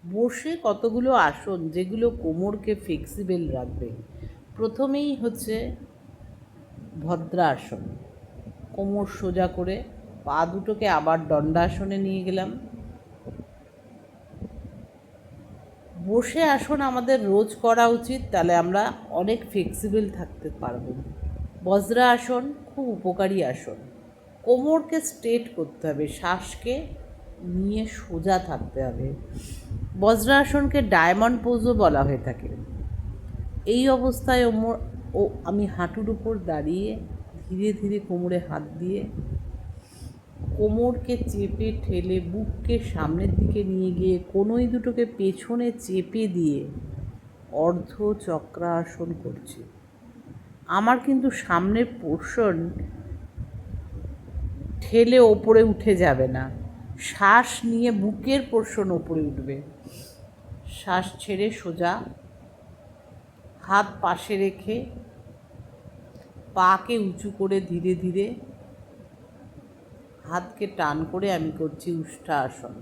বসে কতগুলো আসন যেগুলো কোমরকে ফ্লেক্সিবল রাখবে। প্রথমেই হচ্ছে ভদ্রাসন। কোমর সোজা করে পা দুটোকে আবার দণ্ডাসনে নিয়ে গেলাম। বসে আসন আমাদের রোজ করা উচিত, তাহলে আমরা অনেক ফ্লেক্সিবল থাকতে পারব। বজ্রাসন খুব উপকারী আসন। কোমরকে স্ট্রেট করতে হবে, শ্বাসকে নিয়ে সোজা থাকতে হবে। বজ্রাসনকে ডায়মন্ড পোজও বলা হয়ে থাকে। এই অবস্থায় আমি হাঁটুর উপর দাঁড়িয়ে ধীরে ধীরে কোমরে হাত দিয়ে কোমরকে চেপে ঠেলে বুককে সামনের দিকে নিয়ে গিয়ে কনুই দুটোকে পেছনে চেপে দিয়ে অর্ধ চক্রাসন করছি। আমার কিন্তু সামনের পোর্শন ঠেলে ওপরে উঠে যাবে না, শ্বাস নিয়ে বুকের পোর্শন ওপরে উঠবে। শ্বাস ছেড়ে সোজা, হাত পাশে রেখে পাকে উঁচু করে ধীরে ধীরে হাতকে টান করে আমি করছি উষ্ঠাসন।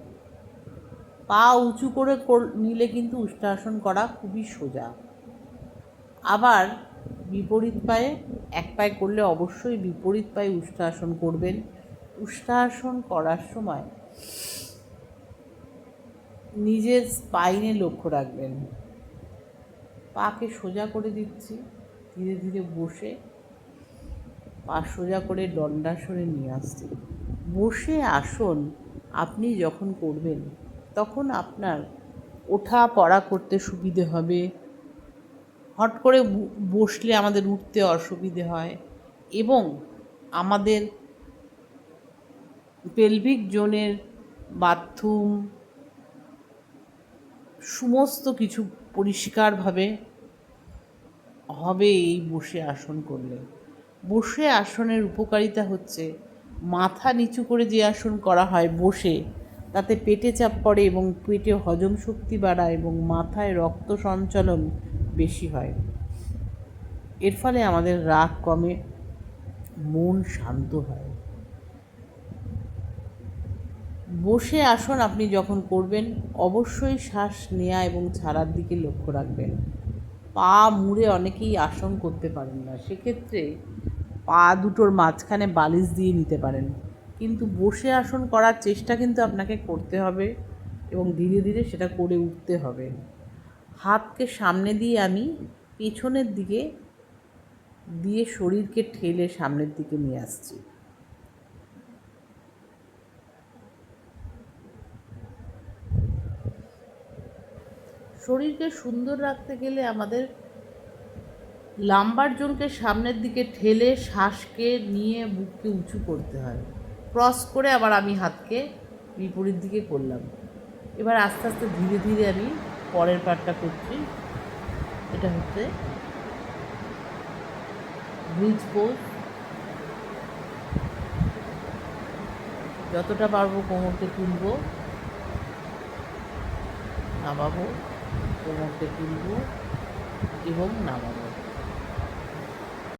পা উঁচু করে নিলে কিন্তু উষ্ঠাসন করা খুবই সোজা। আবার বিপরীত পায়ে, এক পায়ে করলে অবশ্যই বিপরীত পায়ে উষ্ঠাসন করবেন। উষ্ঠাসন করার সময় নিজের স্পাইনে লক্ষ্য রাখবেন। পাকে সোজা করে দিচ্ছি, ধীরে ধীরে বসে পা সোজা করে দণ্ডাসনে নিয়ে আসছি। বসে আসন আপনি যখন করবেন তখন আপনার ওঠা পড়া করতে সুবিধে হবে। হট করে বসলে আমাদের উঠতে অসুবিধে হয় এবং আমাদের পেলভিক জোনের বাথরুম সমস্ত কিছু পরিষ্কারভাবে হবে এই বসে আসন করলে। বসে আসনের উপকারিতা হচ্ছে, মাথা নিচু করে যে আসন করা হয় বসে, তাতে পেটে চাপ পড়ে এবং পেটে হজম শক্তি বাড়ায় এবং মাথায় রক্ত সঞ্চালন বেশি হয়। এর ফলে আমাদের রাগ কমে, মন শান্ত হয়। বসে আসন আপনি যখন করবেন অবশ্যই শ্বাস নেওয়া এবং ছাড়ার দিকে লক্ষ্য রাখবেন। পা মুড়ে অনেকেই আসন করতে পারেন না, সেক্ষেত্রে পা দুটোর মাঝখানে বালিশ দিয়ে নিতে পারেন। কিন্তু বসে আসন করার চেষ্টা কিন্তু আপনাকে করতে হবে এবং ধীরে ধীরে সেটা করে উঠতে হবে। হাতকে সামনে দিয়ে আমি পেছনের দিকে দিয়ে শরীরকে ঠেলে সামনের দিকে নিয়ে আসছি। শরীরকে সুন্দর রাখতে গেলে আমাদের লাম্বার জোনকে সামনের দিকে ঠেলে শ্বাসকে নিয়ে বুককে উঁচু করতে হয়। ক্রস করে আবার আমি হাতকে বিপরীত দিকে করলাম। এবার আস্তে আস্তে ধীরে ধীরে আমি পরের পার্টটা করছি। এটা হচ্ছে ব্রিজ পোজ। যতটা পারবো কোমরকে তুলবো, নামাবো, কোমরকে তুলবো এবং নামাবো।